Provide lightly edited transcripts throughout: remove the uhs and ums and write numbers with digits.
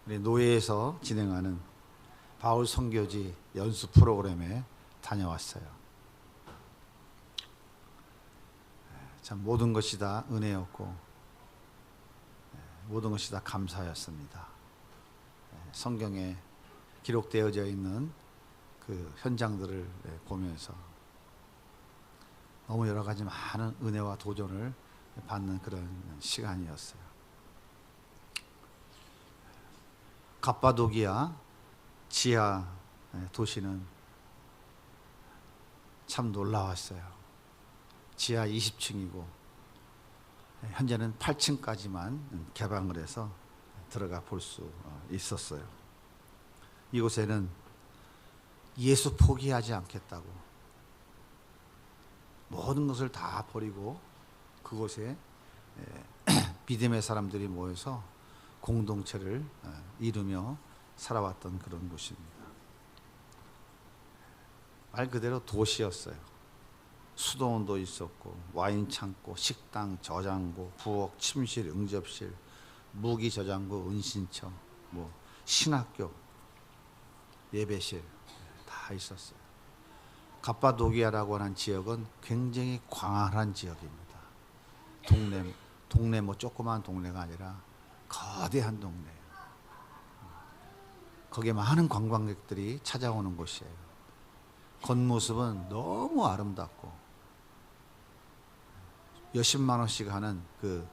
우리 노예에서 진행하는 바울 선교지 연수 프로그램에 다녀왔어요. 참 모든 것이 다 은혜였고 모든 것이 다 감사였습니다. 성경에 기록되어져 있는 그 현장들을 보면서 너무 여러 가지 많은 은혜와 도전을 받는 그런 시간이었어요. 갑바도기아 지하 도시는 참 놀라웠어요. 지하 20층이고 현재는 8층까지만 개방을 해서 들어가 볼 수 있었어요. 이곳에는 예수 포기하지 않겠다고 모든 것을 다 버리고 그곳에 믿음의 사람들이 모여서 공동체를 이루며 살아왔던 그런 곳입니다. 말 그대로 도시였어요. 수도원도 있었고 와인 창고, 식당, 저장고, 부엌, 침실, 응접실, 무기 저장고, 은신처, 신학교, 예배실 다 있었어요. 갑바도기아라고 하는 지역은 굉장히 광활한 지역입니다. 동네 조그만 동네가 아니라 거대한 동네예요. 거기에 많은 관광객들이 찾아오는 곳이에요. 겉모습은 너무 아름답고 몇십만 원씩 하는 그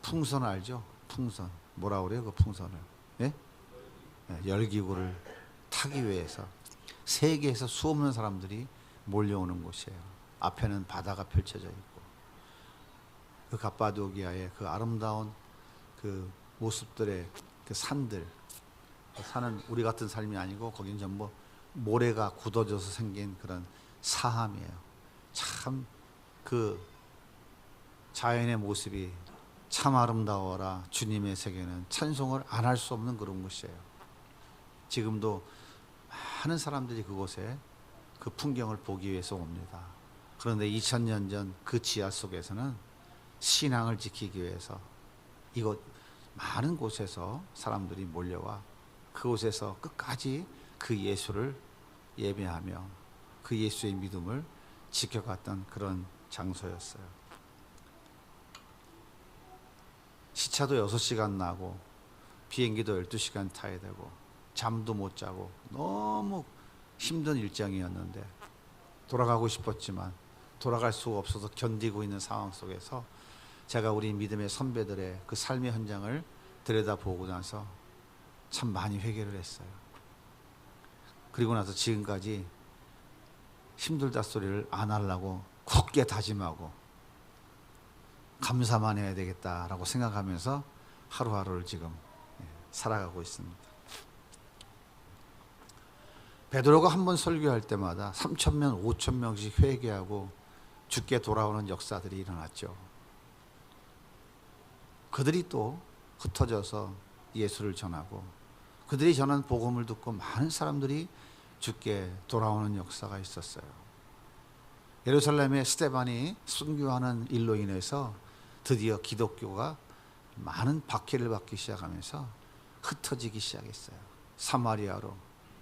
풍선 알죠? 풍선 뭐라 그래요? 그 풍선을 열기구를 타기 위해서 세계에서 수없는 사람들이 몰려오는 곳이에요. 앞에는 바다가 펼쳐져 있고 그 갑바도기아의 그 아름다운 그 모습들의 그 산들, 그 산은 우리 같은 삶이 아니고 거긴 전부 모래가 굳어져서 생긴 그런 사함이에요. 참 그 자연의 모습이 참 아름다워라. 주님의 세계는 찬송을 안 할 수 없는 그런 곳이에요. 지금도 많은 사람들이 그곳에 그 풍경을 보기 위해서 옵니다. 그런데 2000년 전 그 지하 속에서는 신앙을 지키기 위해서 이곳 많은 곳에서 사람들이 몰려와 그곳에서 끝까지 그 예수를 예배하며 그 예수의 믿음을 지켜갔던 그런 장소였어요. 시차도 6시간 나고 비행기도 12시간 타야 되고 잠도 못 자고 너무 힘든 일정이었는데 돌아가고 싶었지만 돌아갈 수가 없어서 견디고 있는 상황 속에서 제가 우리 믿음의 선배들의 그 삶의 현장을 들여다보고 나서 참 많이 회개를 했어요. 그리고 나서 지금까지 힘들다 소리를 안 하려고 굳게 다짐하고 감사만 해야 되겠다라고 생각하면서 하루하루를 지금 살아가고 있습니다. 베드로가 한 번 설교할 때마다 3,000명, 5,000명씩 회개하고 죽게 돌아오는 역사들이 일어났죠. 그들이 또 흩어져서 예수를 전하고 그들이 전한 복음을 듣고 많은 사람들이 죽게 돌아오는 역사가 있었어요. 예루살렘에 스데반이 순교하는 일로 인해서 드디어 기독교가 많은 박해를 받기 시작하면서 흩어지기 시작했어요. 사마리아로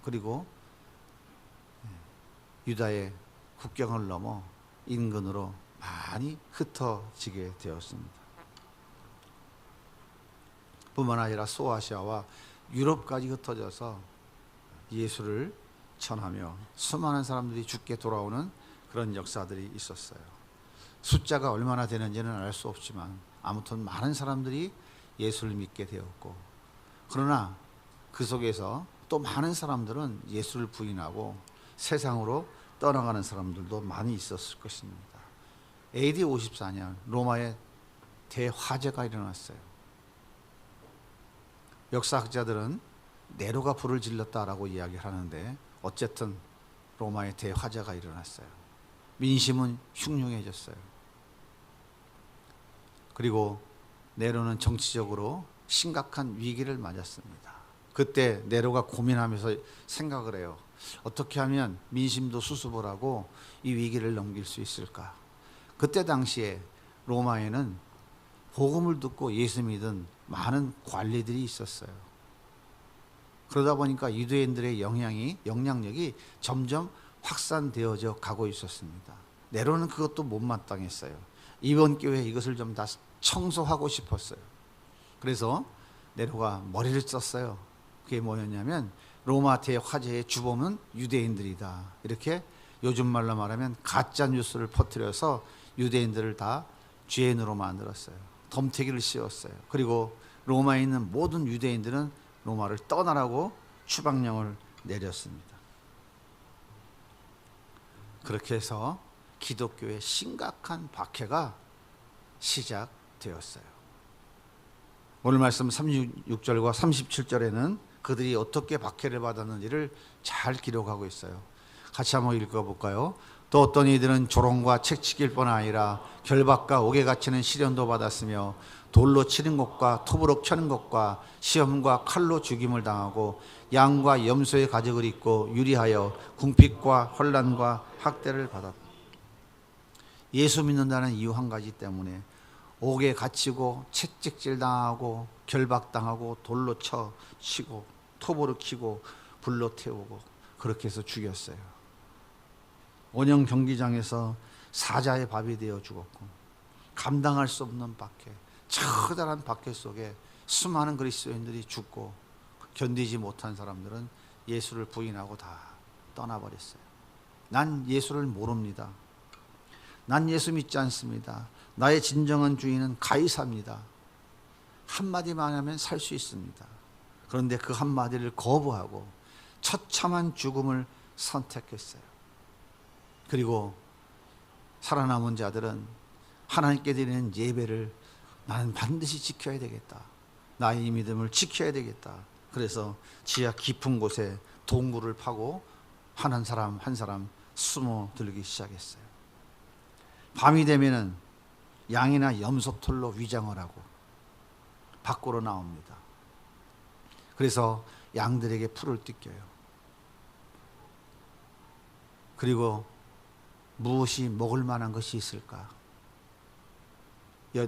그리고 유다의 국경을 넘어 인근으로 많이 흩어지게 되었습니다. 뿐만 아니라 소아시아와 유럽까지 흩어져서 예수를 전하며 수많은 사람들이 죽게 돌아오는 그런 역사들이 있었어요. 숫자가 얼마나 되는지는 알 수 없지만 아무튼 많은 사람들이 예수를 믿게 되었고 그러나 그 속에서 또 많은 사람들은 예수를 부인하고 세상으로 떠나가는 사람들도 많이 있었을 것입니다. AD 54년 로마에 대화재가 일어났어요. 역사학자들은 네로가 불을 질렀다라고 이야기를 하는데 어쨌든 로마에 대화재가 일어났어요. 민심은 흉흉해졌어요. 그리고 네로는 정치적으로 심각한 위기를 맞았습니다. 그때 네로가 고민하면서 생각을 해요. 어떻게 하면 민심도 수습을 하고 이 위기를 넘길 수 있을까? 그때 당시에 로마에는 복음을 듣고 예수 믿은 많은 관리들이 있었어요. 그러다 보니까 유대인들의 영향력이 점점 확산되어져 가고 있었습니다. 네로는 그것도 못마땅했어요. 이번 기회에 이것을 좀 다 청소하고 싶었어요. 그래서 네로가 머리를 썼어요. 그게 뭐였냐면 로마 대화재의 주범은 유대인들이다. 이렇게 요즘 말로 말하면 가짜 뉴스를 퍼뜨려서 유대인들을 다 죄인으로 만들었어요. 덤태기를 씌웠어요. 그리고 로마에 있는 모든 유대인들은 로마를 떠나라고 추방령을 내렸습니다. 그렇게 해서 기독교의 심각한 박해가 시작되었어요. 오늘 말씀 36절과 37절에는 그들이 어떻게 박해를 받았는지를 잘 기록하고 있어요. 같이 한번 읽어볼까요? 또 어떤 이들은 조롱과 책치기일 뿐 아니라 결박과 옥에 갇히는 시련도 받았으며 돌로 치는 것과 톱으로 쳐는 것과 시험과 칼로 죽임을 당하고 양과 염소의 가죽을 입고 유리하여 궁핍과 혼란과 학대를 받았다. 예수 믿는다는 이유 한 가지 때문에 옥에 갇히고 채찍질 당하고 결박당하고 돌로 치고 톱으로 치고 불로 태우고 그렇게 해서 죽였어요. 원형 경기장에서 사자의 밥이 되어 죽었고 감당할 수 없는 박해, 처절한 박해 속에 수많은 그리스도인들이 죽고 견디지 못한 사람들은 예수를 부인하고 다 떠나버렸어요. 난 예수를 모릅니다. 난 예수 믿지 않습니다. 나의 진정한 주인은 가이사입니다. 한마디만 하면 살 수 있습니다. 그런데 그 한마디를 거부하고 처참한 죽음을 선택했어요. 그리고 살아남은 자들은 하나님께 드리는 예배를 나는 반드시 지켜야 되겠다. 나의 믿음을 지켜야 되겠다. 그래서 지하 깊은 곳에 동굴을 파고 한 사람 한 사람 숨어들기 시작했어요. 밤이 되면은 양이나 염소털로 위장을 하고 밖으로 나옵니다. 그래서 양들에게 풀을 뜯겨요. 그리고 무엇이 먹을 만한 것이 있을까?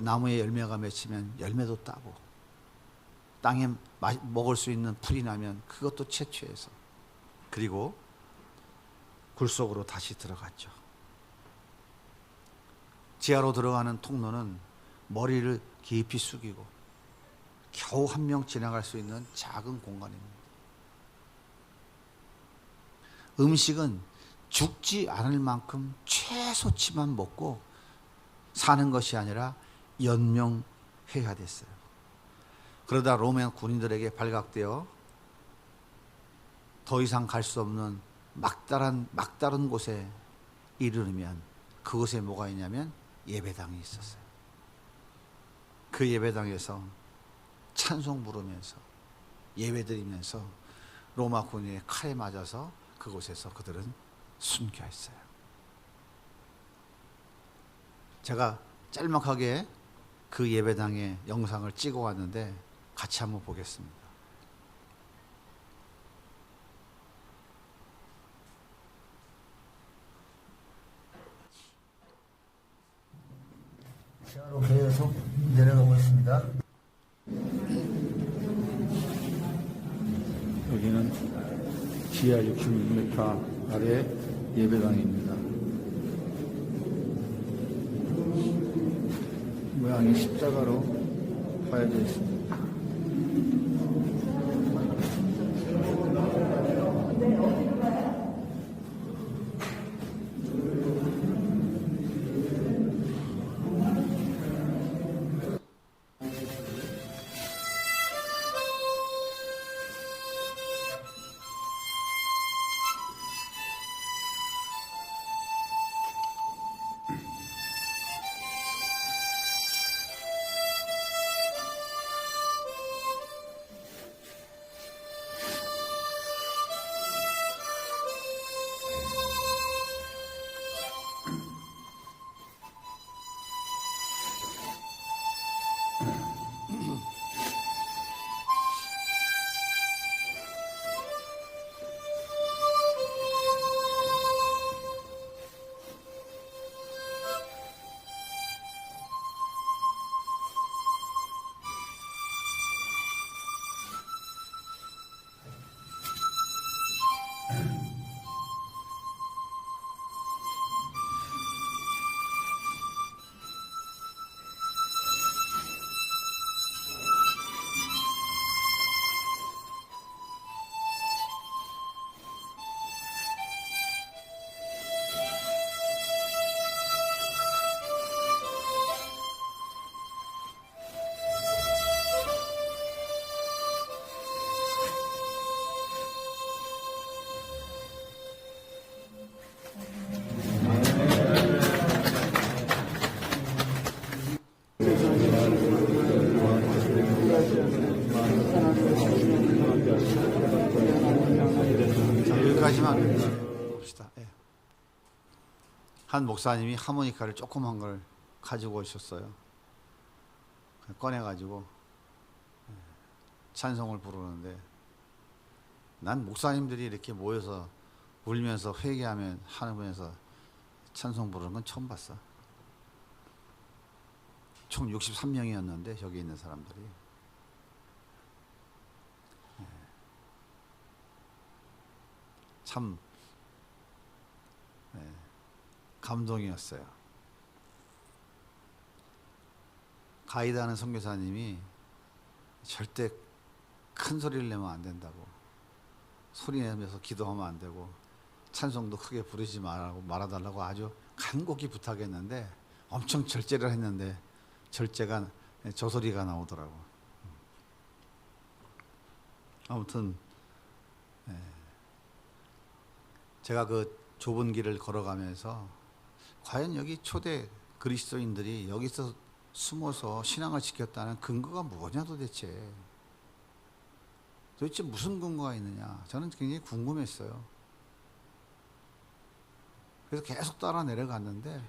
나무에 열매가 맺히면 열매도 따고 땅에 먹을 수 있는 풀이 나면 그것도 채취해서 그리고 굴 속으로 다시 들어갔죠. 지하로 들어가는 통로는 머리를 깊이 숙이고 겨우 한 명 지나갈 수 있는 작은 공간입니다. 음식은 죽지 않을 만큼 최소치만 먹고 사는 것이 아니라 연명해야 됐어요. 그러다 로마 군인들에게 발각되어 더 이상 갈 수 없는 막다른 곳에 이르르면 그곳에 뭐가 있냐면 예배당이 있었어요. 그 예배당에서 찬송 부르면서 예배드리면서 로마 군인의 칼에 맞아서 그곳에서 그들은 순교했어요. 제가 짤막하게 그 예배당의 영상을 찍어 왔는데 같이 한번 보겠습니다. 지하로 계속 내려가고 있습니다. 여기는 지하 66m 아래 예배당입니다. 모양이 십자가로 파여져 있습니다. 한 목사님이 하모니카를 조그만 걸 가지고 오셨어요. 꺼내가지고 찬송을 부르는데, 난 목사님들이 이렇게 모여서 울면서 회개하면 하면서 찬송 부르는 건 처음 봤어. 총 63명이었는데 저기 있는 사람들이. 참 감동이었어요. 가이드하는 선교사님이 절대 큰 소리를 내면 안 된다고, 소리 내면서 기도하면 안 되고, 찬송도 크게 부르지 말아달라고 아주 간곡히 부탁했는데, 엄청 절제를 했는데 절제가 저 소리가 나오더라고. 아무튼 제가 그 좁은 길을 걸어가면서 과연 여기 초대 그리스도인들이 여기서 숨어서 신앙을 지켰다는 근거가 뭐냐 도대체 무슨 근거가 있느냐, 저는 굉장히 궁금했어요. 그래서 계속 따라 내려갔는데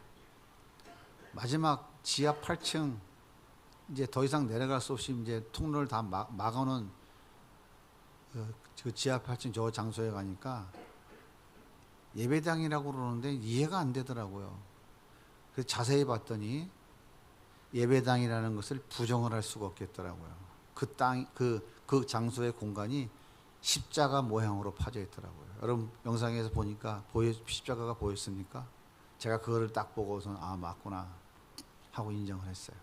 마지막 지하 8층 이제 더 이상 내려갈 수 없이 이제 통로를 다 막아놓은 그 지하 8층 저 장소에 가니까 예배당이라고 그러는데 이해가 안 되더라고요. 그래서 자세히 봤더니 예배당이라는 것을 부정을 할 수가 없겠더라고요. 그 장소의 공간이 십자가 모양으로 파져 있더라고요. 여러분 영상에서 보니까 십자가가 보였습니까? 제가 그거를 딱 보고서 아 맞구나 하고 인정을 했어요.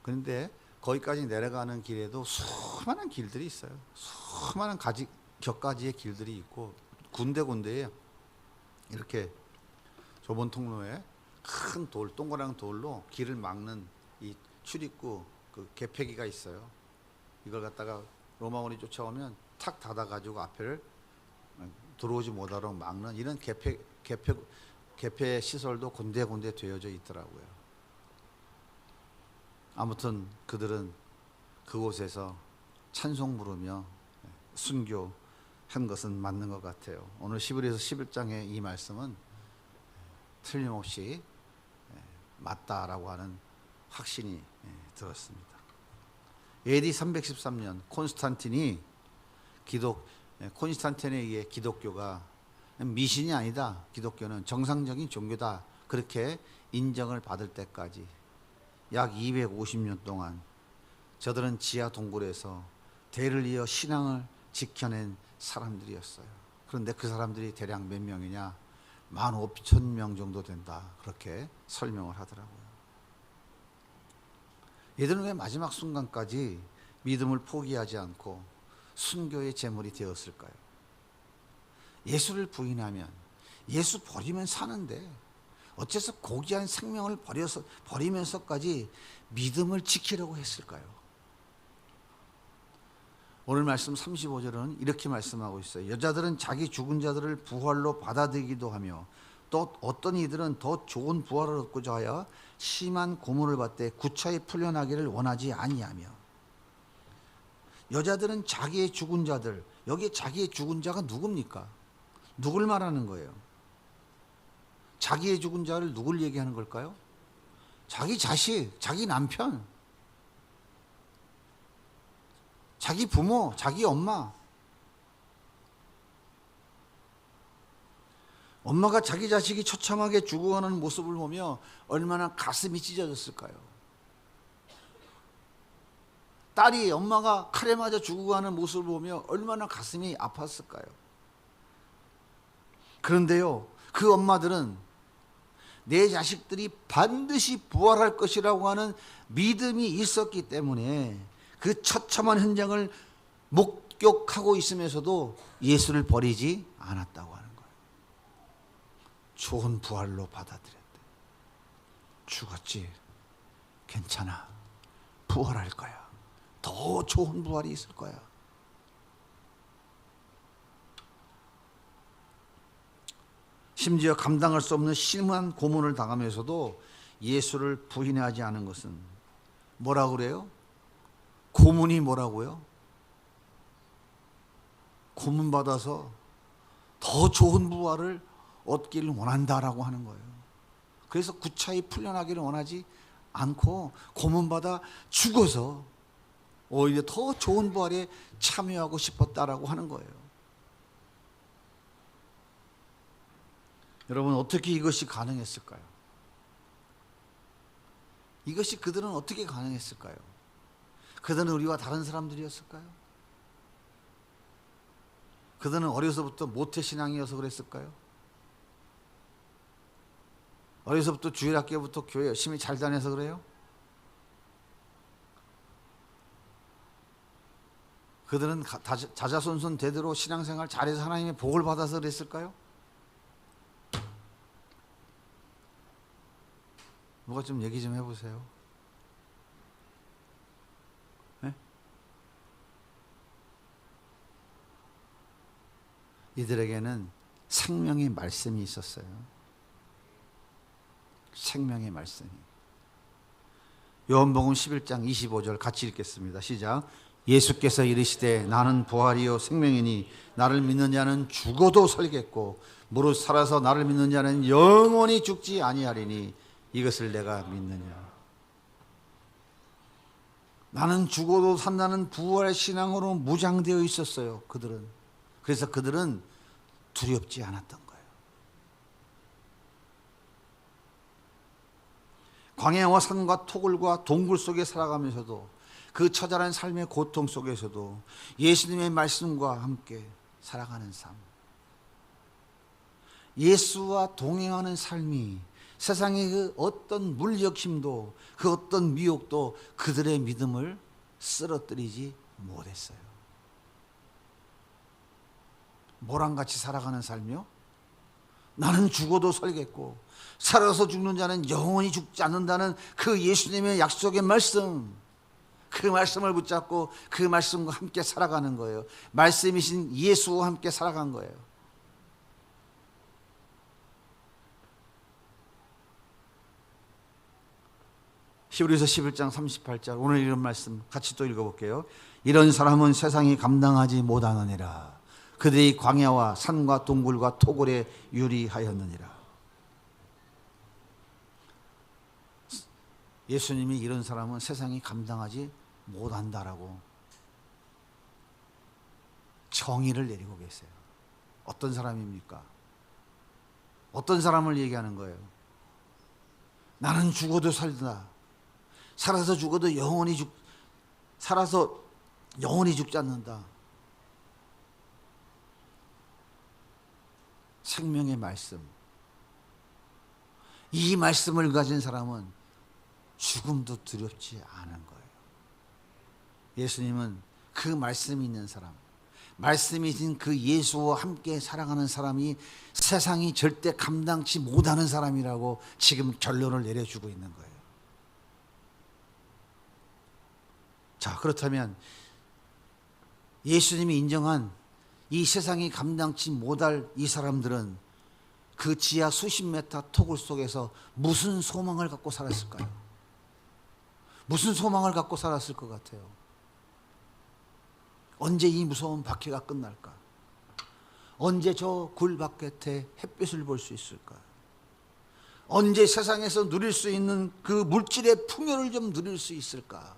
그런데 거기까지 내려가는 길에도 수많은 길들이 있어요. 수많은 격가지의 길들이 있고 군데군데에 이렇게 좁은 통로에 큰 돌, 동그란 돌로 길을 막는 이 출입구 그 개폐기가 있어요. 이걸 갖다가 로마군이 쫓아오면 탁 닫아가지고 앞에를 들어오지 못하도록 막는 이런 개폐 시설도 군데군데 되어져 있더라고요. 아무튼 그들은 그곳에서 찬송 부르며 순교한 것은 맞는 것 같아요. 오늘 히브리서 11장의 이 말씀은 틀림없이 맞다라고 하는 확신이 들었습니다. AD 313년 콘스탄틴에 의해 기독교가 미신이 아니다, 기독교는 정상적인 종교다, 그렇게 인정을 받을 때까지 약 250년 동안 저들은 지하 동굴에서 대를 이어 신앙을 지켜낸 사람들이었어요. 그런데 그 사람들이 대략 몇 명이냐? 15,000명 정도 된다, 그렇게 설명을 하더라고요. 얘들은 왜 마지막 순간까지 믿음을 포기하지 않고 순교의 제물이 되었을까요? 예수를 부인하면, 예수 버리면 사는데 어째서 고귀한 생명을 버리면서까지 믿음을 지키려고 했을까요? 오늘 말씀 35절은 이렇게 말씀하고 있어요. 여자들은 자기 죽은 자들을 부활로 받아들이기도 하며 또 어떤 이들은 더 좋은 부활을 얻고자 하여 심한 고문을 받되 구차히 풀려나기를 원하지 아니하며. 여자들은 자기의 죽은 자들, 여기에 자기의 죽은 자가 누굽니까? 누굴 말하는 거예요? 자기의 죽은 자를 누굴 얘기하는 걸까요? 자기 자식, 자기 남편, 자기 부모, 자기 엄마. 엄마가 자기 자식이 처참하게 죽어가는 모습을 보며 얼마나 가슴이 찢어졌을까요? 딸이 엄마가 칼에 맞아 죽어가는 모습을 보며 얼마나 가슴이 아팠을까요? 그런데요, 그 엄마들은 내 자식들이 반드시 부활할 것이라고 하는 믿음이 있었기 때문에 그 처참한 현장을 목격하고 있으면서도 예수를 버리지 않았다고 하는 거예요. 좋은 부활로 받아들였대. 죽었지, 괜찮아, 부활할 거야. 더 좋은 부활이 있을 거야. 심지어 감당할 수 없는 심한 고문을 당하면서도 예수를 부인하지 않은 것은 뭐라고 그래요? 고문이 뭐라고요? 고문받아서 더 좋은 부활을 얻기를 원한다라고 하는 거예요. 그래서 구차히 풀려나기를 원하지 않고 고문받아 죽어서 오히려 더 좋은 부활에 참여하고 싶었다라고 하는 거예요. 여러분, 어떻게 이것이 가능했을까요? 이것이 그들은 어떻게 가능했을까요? 그들은 우리와 다른 사람들이었을까요? 그들은 어려서부터 모태신앙이어서 그랬을까요? 어려서부터 주일학교부터 교회 열심히 잘 다녀서 그래요? 그들은 자자손손 대대로 신앙생활 잘해서 하나님의 복을 받아서 그랬을까요? 누가 좀 얘기 좀 해보세요. 네? 이들에게는 생명의 말씀이 있었어요. 생명의 말씀이. 요한복음 11장 25절 같이 읽겠습니다. 시작. 예수께서 이르시되 나는 부활이요 생명이니 나를 믿는 자는 죽어도 살겠고 무릇 살아서 나를 믿는 자는 영원히 죽지 아니하리니 이것을 내가 믿느냐. 나는 죽어도 산다는 부활 신앙으로 무장되어 있었어요. 그들은. 그래서 그들은 두렵지 않았던 거예요. 광야와 산과 토굴과 동굴 속에 살아가면서도 그 처절한 삶의 고통 속에서도 예수님의 말씀과 함께 살아가는 삶, 예수와 동행하는 삶이 세상의 그 어떤 물적 힘도 그 어떤 미혹도 그들의 믿음을 쓰러뜨리지 못했어요. 모란같이 살아가는 삶이요? 나는 죽어도 살겠고 살아서 죽는 자는 영원히 죽지 않는다는 그 예수님의 약속의 말씀, 그 말씀을 붙잡고 그 말씀과 함께 살아가는 거예요. 말씀이신 예수와 함께 살아간 거예요. 히브리서 11장 38절 오늘 이런 말씀 같이 또 읽어볼게요. 이런 사람은 세상이 감당하지 못하느니라. 그들이 광야와 산과 동굴과 토굴에 유리하였느니라. 예수님이 이런 사람은 세상이 감당하지 못한다라고 정의를 내리고 계세요. 어떤 사람입니까? 어떤 사람을 얘기하는 거예요? 나는 죽어도 살다. 살아서 죽어도 살아서 영원히 죽지 않는다. 생명의 말씀. 이 말씀을 가진 사람은 죽음도 두렵지 않은 거예요. 예수님은 그 말씀이 있는 사람, 말씀이신 그 예수와 함께 살아가는 사람이 세상이 절대 감당치 못하는 사람이라고 지금 결론을 내려주고 있는 거예요. 자, 그렇다면 예수님이 인정한 이 세상이 감당치 못할 이 사람들은 그 지하 수십 메타 토굴 속에서 무슨 소망을 갖고 살았을까요? 무슨 소망을 갖고 살았을 것 같아요? 언제 이 무서운 박해가 끝날까? 언제 저 굴 바깥에 햇빛을 볼 수 있을까? 언제 세상에서 누릴 수 있는 그 물질의 풍요를 좀 누릴 수 있을까?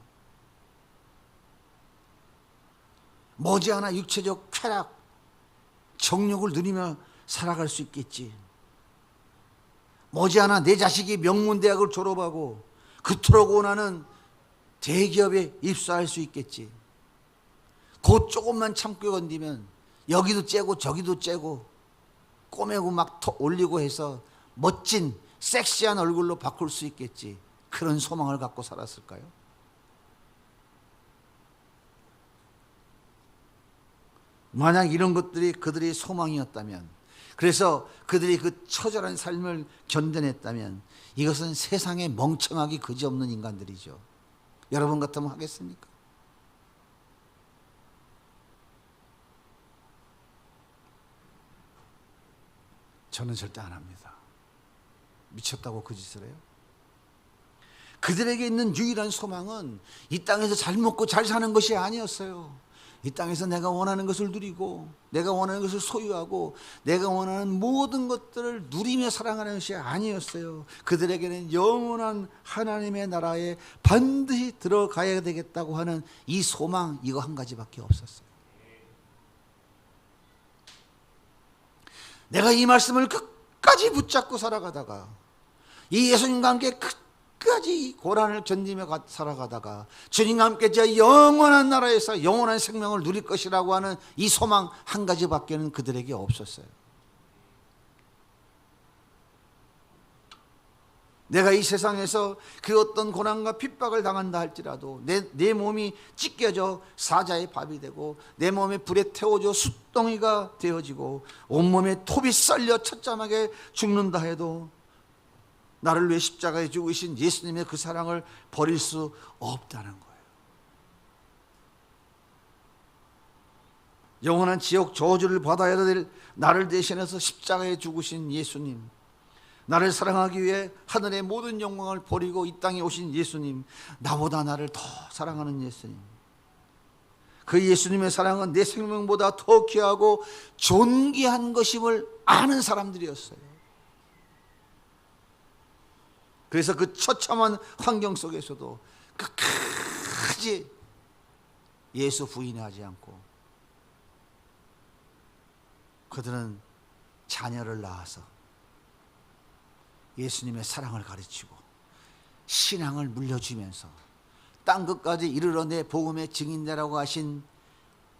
머지않아 육체적 쾌락, 정욕을 누리며 살아갈 수 있겠지. 머지않아 내 자식이 명문대학을 졸업하고 그토록 원하는 대기업에 입사할 수 있겠지. 곧 조금만 참고 건디면 여기도 째고 저기도 째고 꼬매고 막 올리고 해서 멋진 섹시한 얼굴로 바꿀 수 있겠지. 그런 소망을 갖고 살았을까요? 만약 이런 것들이 그들의 소망이었다면, 그래서 그들이 그 처절한 삶을 견뎌냈다면 이것은 세상에 멍청하기 그지없는 인간들이죠. 여러분 같으면 하겠습니까? 저는 절대 안 합니다. 미쳤다고 그 짓을 해요? 그들에게 있는 유일한 소망은 이 땅에서 잘 먹고 잘 사는 것이 아니었어요. 이 땅에서 내가 원하는 것을 누리고 내가 원하는 것을 소유하고 내가 원하는 모든 것들을 누리며 살아가는 것이 아니었어요. 그들에게는 영원한 하나님의 나라에 반드시 들어가야 되겠다고 하는 이 소망, 이거 한 가지밖에 없었어요. 내가 이 말씀을 끝까지 붙잡고 살아가다가 이 예수님과 함께 끝까지 고난을 견디며 살아가다가 주님과 함께 저 영원한 나라에서 영원한 생명을 누릴 것이라고 하는 이 소망 한 가지밖에는 그들에게 없었어요. 내가 이 세상에서 그 어떤 고난과 핍박을 당한다 할지라도 내 몸이 찢겨져 사자의 밥이 되고 내 몸에 불에 태워져 숯덩이가 되어지고 온몸에 톱이 썰려 처참하게 죽는다 해도 나를 위해 십자가에 죽으신 예수님의 그 사랑을 버릴 수 없다는 거예요. 영원한 지옥 저주를 받아야 될 나를 대신해서 십자가에 죽으신 예수님, 나를 사랑하기 위해 하늘의 모든 영광을 버리고 이 땅에 오신 예수님, 나보다 나를 더 사랑하는 예수님, 그 예수님의 사랑은 내 생명보다 더 귀하고 존귀한 것임을 아는 사람들이었어요. 그래서 그 처참한 환경 속에서도 끝까지 예수 부인하지 않고 그들은 자녀를 낳아서 예수님의 사랑을 가르치고 신앙을 물려주면서 땅끝까지 이르러 내 복음의 증인되라고 하신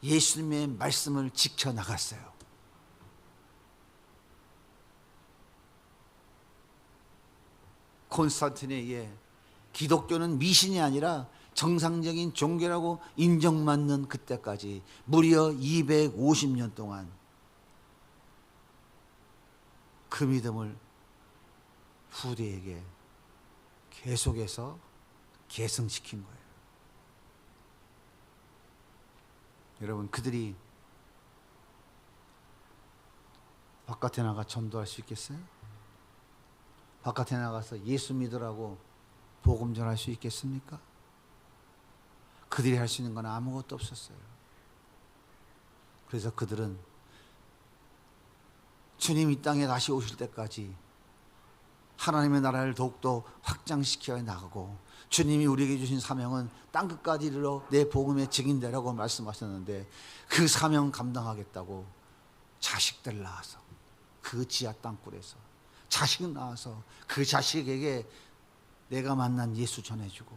예수님의 말씀을 지켜나갔어요. 콘스탄틴에 의해 기독교는 미신이 아니라 정상적인 종교라고 인정받는 그때까지 무려 250년 동안 그 믿음을 후대에게 계속해서 계승시킨 거예요. 여러분, 그들이 바깥에 나가 전도할 수 있겠어요? 바깥에 나가서 예수 믿으라고 복음 전할 수 있겠습니까? 그들이 할 수 있는 건 아무것도 없었어요. 그래서 그들은 주님 이 땅에 다시 오실 때까지 하나님의 나라를 더욱더 확장시켜 나가고 주님이 우리에게 주신 사명은 땅끝까지 이르러 내 복음의 증인되라고 말씀하셨는데 그 사명 감당하겠다고 자식들 낳아서 그 지하 땅굴에서 자식 낳아서 그 자식에게 내가 만난 예수 전해주고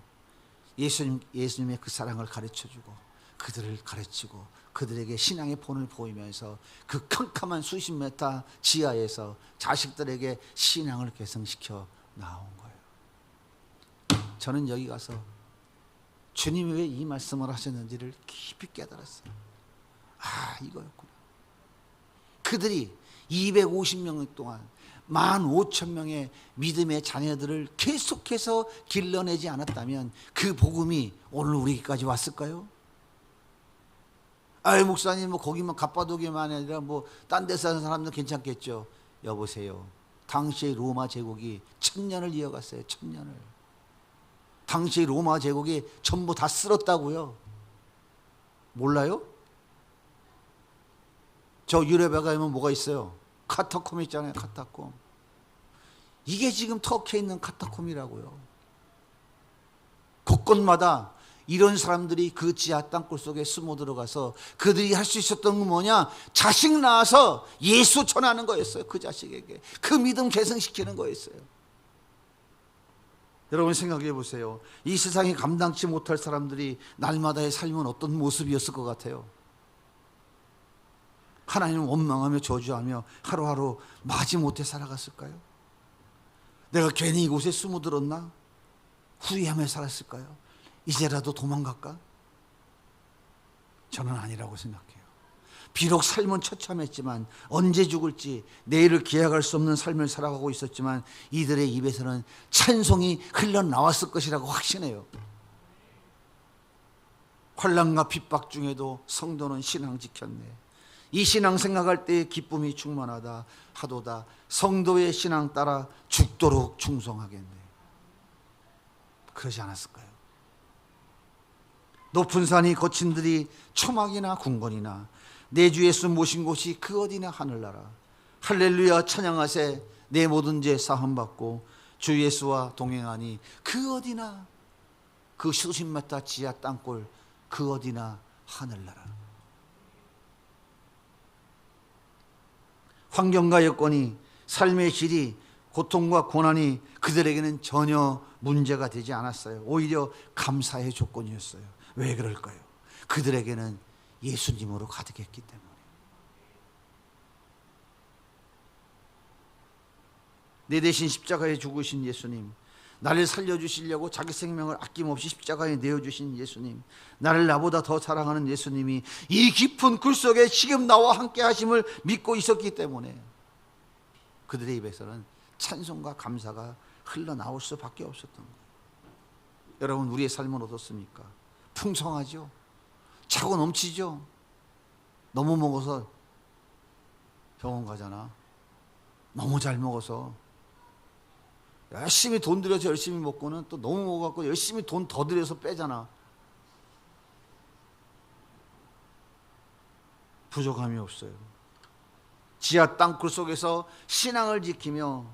예수님의 그 사랑을 가르쳐주고 그들을 가르치고 그들에게 신앙의 본을 보이면서 그 캄캄한 수십 메타 지하에서 자식들에게 신앙을 계승시켜 나온 거예요. 저는 여기 가서 주님이 왜 이 말씀을 하셨는지를 깊이 깨달았어요. 아, 이거였구나. 그들이 250명 동안 15,000명의 믿음의 자녀들을 계속해서 길러내지 않았다면 그 복음이 오늘 우리까지 왔을까요? 아유, 목사님, 거기만 갑바도기만 아니라 딴 데 사는 사람들 괜찮겠죠. 여보세요. 당시의 로마 제국이 1000년을 이어갔어요. 1000년을. 당시의 로마 제국이 전부 다 쓸었다고요. 몰라요? 저 유럽에 가면 뭐가 있어요? 카타콤 있잖아요. 카타콤. 이게 지금 터키에 있는 카타콤이라고요. 곳곳마다 이런 사람들이 그 지하 땅굴 속에 숨어 들어가서 그들이 할 수 있었던 건 뭐냐? 자식 낳아서 예수 전하는 거였어요. 그 자식에게 그 믿음 계승시키는 거였어요. 여러분 생각해 보세요. 이 세상에 감당치 못할 사람들이 날마다의 삶은 어떤 모습이었을 것 같아요? 하나님을 원망하며 저주하며 하루하루 마지못해 살아갔을까요? 내가 괜히 이곳에 숨어들었나? 후회하며 살았을까요? 이제라도 도망갈까? 저는 아니라고 생각해요. 비록 삶은 처참했지만 언제 죽을지 내일을 기약할 수 없는 삶을 살아가고 있었지만 이들의 입에서는 찬송이 흘러나왔을 것이라고 확신해요. 환난과 핍박 중에도 성도는 신앙 지켰네. 이 신앙 생각할 때의 기쁨이 충만하다 하도다 성도의 신앙 따라 죽도록 충성하겠네. 그러지 않았을까요? 높은 산이 거친 들이 초막이나 궁궐이나 내 주 예수 모신 곳이 그 어디나 하늘나라. 할렐루야 찬양하세. 내 모든 죄 사함받고 주 예수와 동행하니 그 어디나, 그 수십 메타 지하 땅굴 그 어디나 하늘나라. 환경과 여건이, 삶의 질이, 고통과 고난이 그들에게는 전혀 문제가 되지 않았어요. 오히려 감사의 조건이었어요. 왜 그럴까요? 그들에게는 예수님으로 가득했기 때문에. 내 대신 십자가에 죽으신 예수님, 나를 살려주시려고 자기 생명을 아낌없이 십자가에 내어주신 예수님, 나를 나보다 더 사랑하는 예수님이 이 깊은 굴 속에 지금 나와 함께 하심을 믿고 있었기 때문에 그들의 입에서는 찬송과 감사가 흘러나올 수밖에 없었던 거예요. 여러분, 우리의 삶은 어떻습니까? 풍성하죠? 차고 넘치죠? 너무 먹어서 병원 가잖아. 너무 잘 먹어서. 열심히 돈 들여서 열심히 먹고는 또 너무 먹어갖고 열심히 돈 더 들여서 빼잖아. 부족함이 없어요. 지하 땅굴 속에서 신앙을 지키며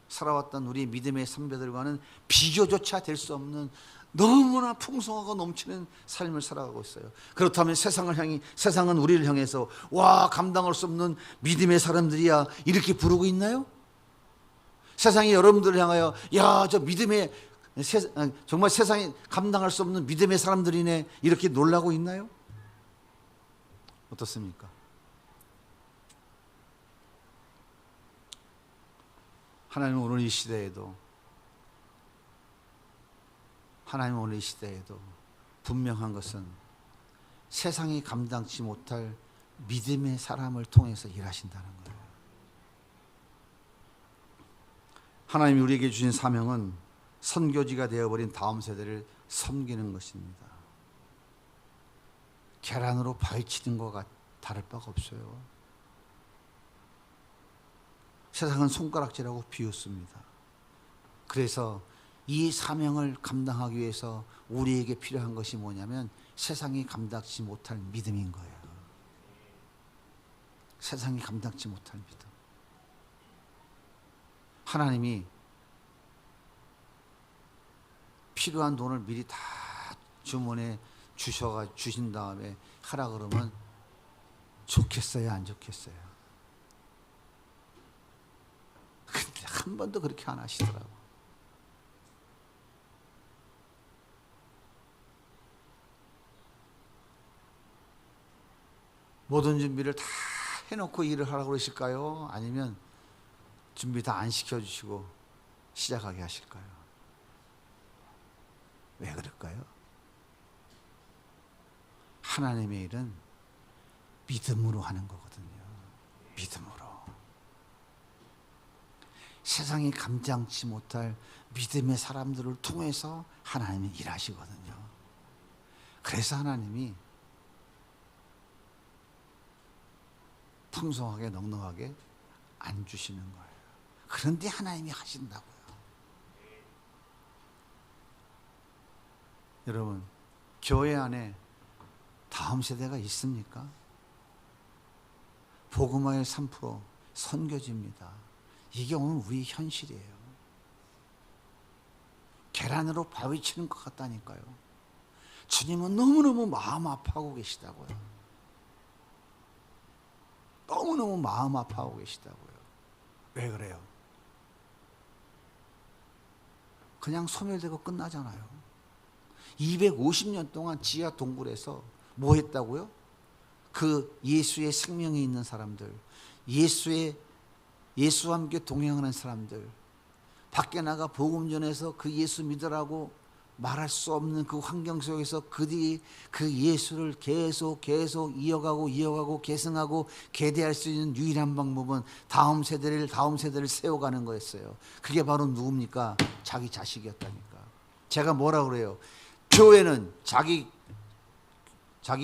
살아왔던 우리 믿음의 선배들과는 비교조차 될 수 없는 너무나 풍성하고 넘치는 삶을 살아가고 있어요. 그렇다면 세상은 우리를 향해서 와, 감당할 수 없는 믿음의 사람들이야 이렇게 부르고 있나요? 세상이 여러분들을 향하여 야, 저 믿음의 정말 세상이 감당할 수 없는 믿음의 사람들이네 이렇게 놀라고 있나요? 어떻습니까? 하나님은 오늘 이 시대에도 분명한 것은 세상이 감당치 못할 믿음의 사람을 통해서 일하신다는 거예요. 하나님이 우리에게 주신 사명은 선교지가 되어버린 다음 세대를 섬기는 것입니다. 계란으로 파헤치는 것과 다를 바가 없어요. 세상은 손가락질하고 비웃습니다. 그래서 이 사명을 감당하기 위해서 우리에게 필요한 것이 뭐냐면 세상이 감당치 못할 믿음인 거예요. 세상이 감당치 못할 믿음. 하나님이 필요한 돈을 미리 다 주머니에 주신 다음에 하라 그러면 좋겠어요, 안 좋겠어요? 근데 한 번도 그렇게 안 하시더라고. 모든 준비를 다 해놓고 일을 하라고 그러실까요? 아니면 준비 다 안 시켜주시고 시작하게 하실까요? 왜 그럴까요? 하나님의 일은 믿음으로 하는 거거든요. 믿음으로. 세상이 감당치 못할 믿음의 사람들을 통해서 하나님이 일하시거든요. 그래서 하나님이 풍성하게 넉넉하게 안 주시는 거예요. 그런데 하나님이 하신다고요. 여러분, 교회 안에 다음 세대가 있습니까? 복음화의 3% 선교지입니다. 이게 오늘 우리 현실이에요. 계란으로 바위치는 것 같다니까요. 주님은 너무너무 마음 아파하고 계시다고요. 너무너무 마음 아파하고 계시다고요. 왜 그래요? 그냥 소멸되고 끝나잖아요. 250년 동안 지하 동굴에서 뭐 했다고요? 그 예수의 생명이 있는 사람들, 예수와 함께 동행하는 사람들, 밖에 나가 복음 전해서 그 예수 믿으라고 말할 수 없는 그 환경 속에서 그들이 그 예수를 계속 이어가고 계승하고 계대할 수 있는 유일한 방법은 다음 세대를 세워가는 거였어요. 그게 바로 누굽니까? 자기 자식이었다니까. 제가 뭐라 그래요? 교회는 자기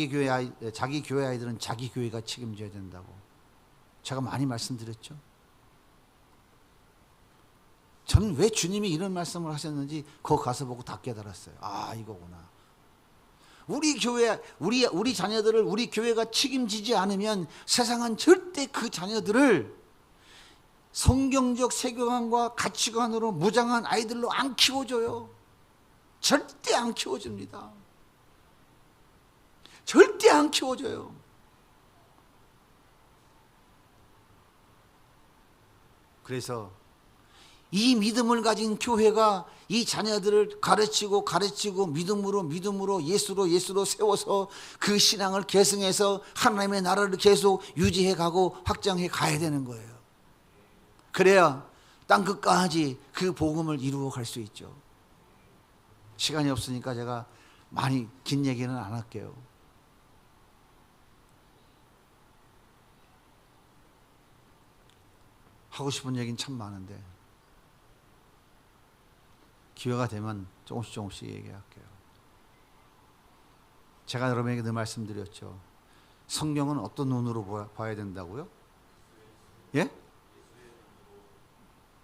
교회 아이들은 자기 교회가 책임져야 된다고. 제가 많이 말씀드렸죠. 저는 왜 주님이 이런 말씀을 하셨는지 그거 가서 보고 다 깨달았어요. 아, 이거구나. 우리 교회, 우리 자녀들을 우리 교회가 책임지지 않으면 세상은 절대 그 자녀들을 성경적 세계관과 가치관으로 무장한 아이들로 안 키워줘요. 절대 안 키워줍니다. 절대 안 키워줘요. 그래서 이 믿음을 가진 교회가 이 자녀들을 가르치고 믿음으로 예수로 세워서 그 신앙을 계승해서 하나님의 나라를 계속 유지해 가고 확장해 가야 되는 거예요. 그래야 땅끝까지 그 복음을 이루어 갈 수 있죠. 시간이 없으니까 제가 많이 긴 얘기는 안 할게요. 하고 싶은 얘기는 참 많은데 기회가 되면 조금씩 얘기할게요. 제가 여러분에게 늘 말씀드렸죠. 성경은 어떤 눈으로 봐야 된다고요? 예?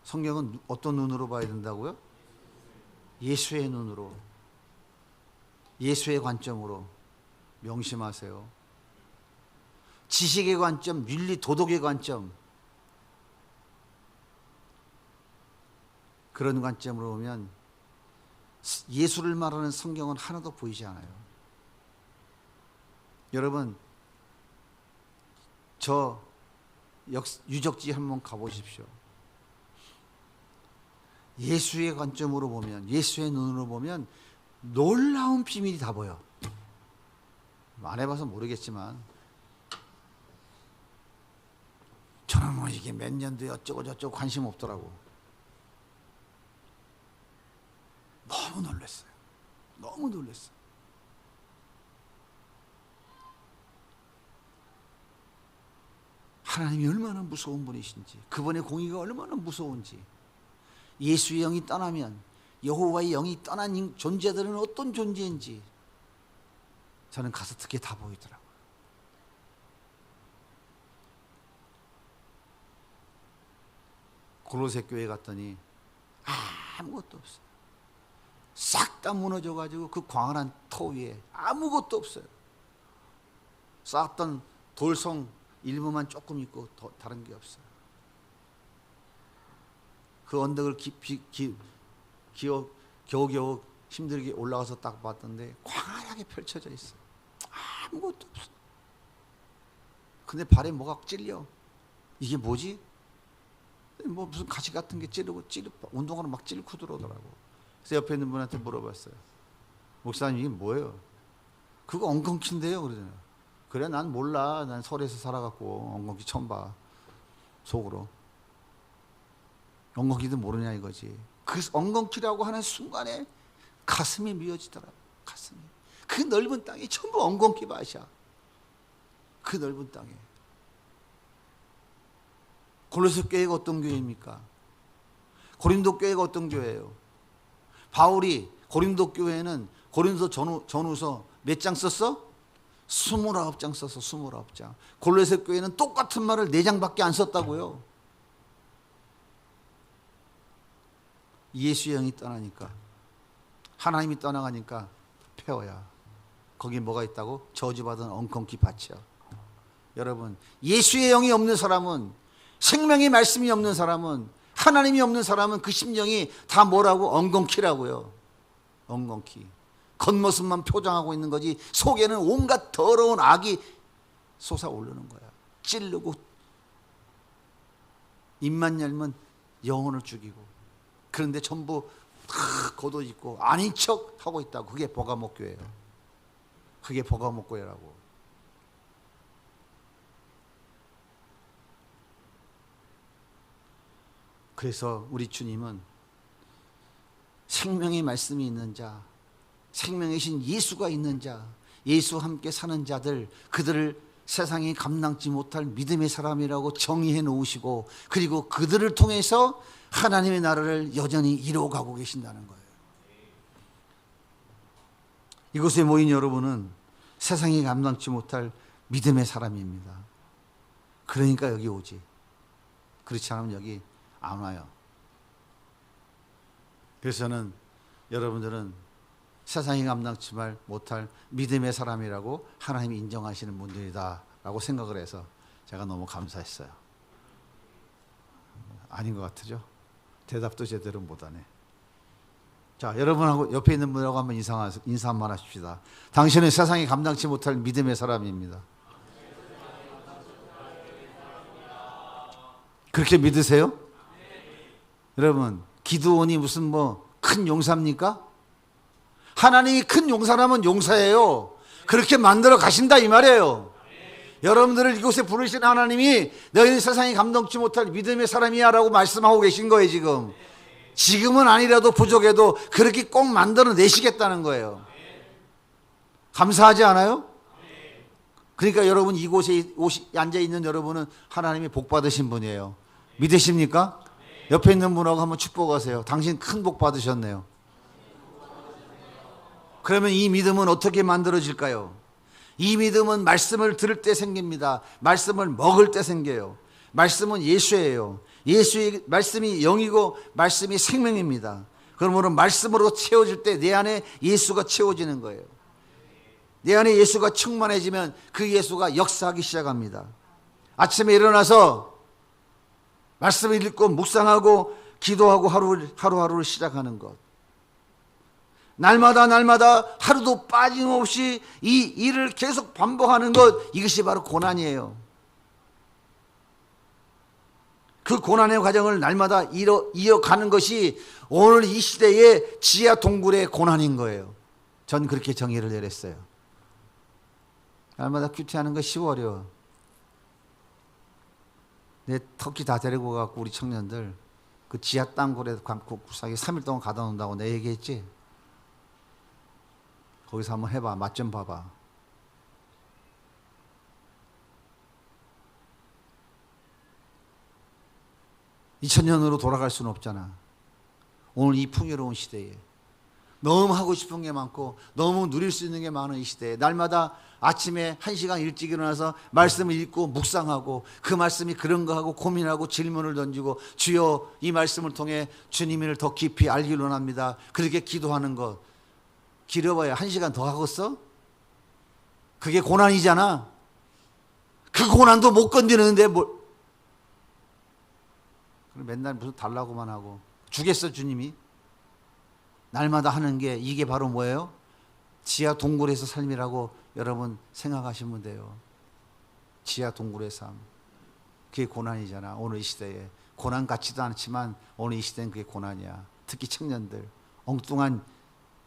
성경은 어떤 눈으로 봐야 된다고요? 예수의 눈으로, 예수의 관점으로. 명심하세요. 지식의 관점, 윤리 도덕의 관점, 그런 관점으로 보면 예수를 말하는 성경은 하나도 보이지 않아요. 여러분, 저 유적지 한번 가보십시오. 예수의 관점으로 보면, 예수의 눈으로 보면 놀라운 비밀이 다 보여. 안 해봐서 모르겠지만 저는 뭐 이게 몇 년도에 어쩌고 저쩌고 관심 없더라고. 너무 놀랐어요. 너무 놀랐어요. 하나님이 얼마나 무서운 분이신지, 그분의 공의가 얼마나 무서운지, 예수의 영이 떠나면, 여호와의 영이 떠난 존재들은 어떤 존재인지 저는 가서 특히 다 보이더라고요. 골로새 교회 갔더니 아무것도 없어요. 싹 다 무너져가지고 그 광활한 터 위에 아무것도 없어요. 쌓았던 돌성 일부만 조금 있고 다른 게 없어요. 그 언덕을 겨우겨우 힘들게 올라가서 딱 봤던데 광활하게 펼쳐져 있어요. 아무것도 없어요. 근데 발에 뭐가 찔려. 이게 뭐지? 뭐 무슨 가시 같은 게 찌르고 운동화로 막 찔고 들어오더라고. 그래서 옆에 있는 분한테 물어봤어요. 목사님 이게 뭐예요? 그거 엉겅퀴인데요. 그러잖아요. 그래 난 몰라. 난 서울에서 살아갖고 엉겅퀴 처음 봐. 속으로. 엉겅퀴도 모르냐 이거지. 그 엉겅퀴라고 하는 순간에 가슴이 미어지더라고. 가슴이. 그 넓은 땅이 전부 엉겅퀴 밭이야. 그 넓은 땅에. 골로새 교회가 어떤 교회입니까? 고린도 교회가 어떤 교회예요? 바울이 고린도 교회에는 고린도 전후서 몇 장 썼어? 29장 썼어. 29장. 골로새 교회는 똑같은 말을 4장밖에 안 썼다고요. 예수의 영이 떠나니까, 하나님이 떠나가니까 폐허야. 거기 뭐가 있다고? 저주받은 엉겅퀴 밭이야. 여러분, 예수의 영이 없는 사람은, 생명의 말씀이 없는 사람은, 하나님이 없는 사람은 그 심령이 다 뭐라고? 엉겅퀴라고요. 엉겅퀴. 겉모습만 표정하고 있는 거지 속에는 온갖 더러운 악이 솟아오르는 거야. 찌르고 입만 열면 영혼을 죽이고, 그런데 전부 다 걷어입고 아닌 척 하고 있다고. 그게 버가모 교회예요. 그게 버가모 교회라고. 그래서 우리 주님은 생명의 말씀이 있는 자, 생명이신 예수가 있는 자, 예수와 함께 사는 자들, 그들을 세상이 감당지 못할 믿음의 사람이라고 정의해 놓으시고, 그리고 그들을 통해서 하나님의 나라를 여전히 이루어가고 계신다는 거예요. 이곳에 모인 여러분은 세상이 감당치 못할 믿음의 사람입니다. 그러니까 여기 오지. 그렇지 않으면 여기 안 와요. 그래서 저는 여러분들은 세상이 감당치 못할 믿음의 사람이라고 하나님이 인정하시는 분들이다라고 생각을 해서 제가 너무 감사했어요. 아닌 것 같으죠? 대답도 제대로 못하네. 자, 여러분하고 옆에 있는 분하고 한번 인사 한번 하십시다. 당신은 세상이 감당치 못할 믿음의 사람입니다. 그렇게 믿으세요? 여러분, 기드온이 무슨 큰 용사입니까? 하나님이 큰 용사라면 용사예요. 그렇게 만들어 가신다 이 말이에요. 여러분들을 이곳에 부르신 하나님이 너희는 세상이 감당치 못할 믿음의 사람이야 라고 말씀하고 계신 거예요. 지금은 아니라도 부족해도 그렇게 꼭 만들어 내시겠다는 거예요. 감사하지 않아요? 그러니까 여러분 이곳에 앉아있는 여러분은 하나님이 복 받으신 분이에요. 믿으십니까? 옆에 있는 분하고 한번 축복하세요. 당신 큰 복 받으셨네요. 그러면 이 믿음은 어떻게 만들어질까요? 이 믿음은 말씀을 들을 때 생깁니다. 말씀을 먹을 때 생겨요. 말씀은 예수예요. 예수의 말씀이 영이고 말씀이 생명입니다. 그러므로 말씀으로 채워질 때 내 안에 예수가 채워지는 거예요. 내 안에 예수가 충만해지면 그 예수가 역사하기 시작합니다. 아침에 일어나서 말씀을 읽고 묵상하고 기도하고 하루하루를 시작하는 것. 날마다 하루도 빠짐없이 이 일을 계속 반복하는 것, 이것이 바로 고난이에요. 그 고난의 과정을 날마다 이어가는 것이 오늘 이 시대의 지하 동굴의 고난인 거예요. 전 그렇게 정의를 내렸어요. 날마다 큐티하는 거 쉬워요. 내 터키 다 데리고 가고 우리 청년들 그 지하 땅굴에 구석에 3일 동안 가다 놓는다고 내 얘기했지. 거기서 한번 해봐. 맛 좀 봐봐. (2000년으로) 돌아갈 수는 없잖아. 오늘 이 풍요로운 시대에 너무 하고 싶은 게 많고 너무 누릴 수 있는 게 많은 이 시대에 날마다 아침에 1시간 일찍 일어나서 말씀을 읽고 묵상하고 그 말씀이 그런가 하고 고민하고 질문을 던지고 주여 이 말씀을 통해 주님을 더 깊이 알기를 원합니다. 그렇게 기도하는 것 길어봐야 1시간 더 하겠어? 그게 고난이잖아. 그 고난도 못 건드리는데 뭘 맨날 무슨 달라고만 하고 주겠어 주님이? 날마다 하는 게 이게 바로 뭐예요? 지하 동굴에서 삶이라고 여러분 생각하시면 돼요. 지하 동굴의 삶. 그게 고난이잖아. 오늘 이 시대에. 고난 같지도 않지만 오늘 이 시대는 그게 고난이야. 특히 청년들. 엉뚱한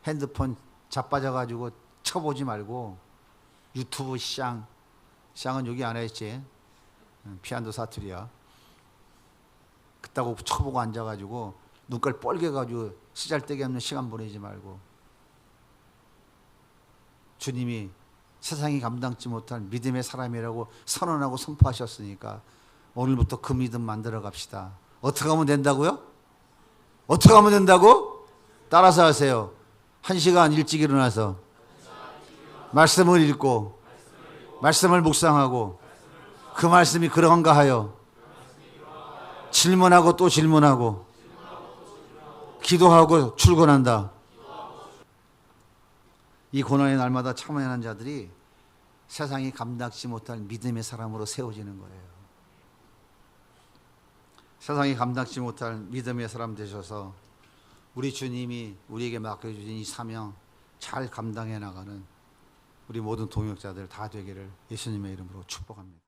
핸드폰 자빠져가지고 쳐보지 말고 유튜브 샹은 여기 안에 있지. 피안도 사투리야. 그따고 쳐보고 앉아가지고 눈깔 뻘개가지고 쓰잘데기 없는 시간 보내지 말고 주님이 세상이 감당치 못할 믿음의 사람이라고 선언하고 선포하셨으니까 오늘부터 그 믿음 만들어 갑시다. 어떻게 하면 된다고요? 어떻게 하면 된다고? 따라서 하세요. 1시간 일찍 일어나서 말씀을 읽고 말씀을 묵상하고 그 말씀이 그런가 하여 질문하고 또 질문하고 기도하고 출근한다. 이 고난의 날마다 참여하는 자들이 세상이 감당치 못할 믿음의 사람으로 세워지는 거예요. 세상이 감당치 못할 믿음의 사람 되셔서 우리 주님이 우리에게 맡겨주신 이 사명 잘 감당해 나가는 우리 모든 동역자들 다 되기를 예수님의 이름으로 축복합니다.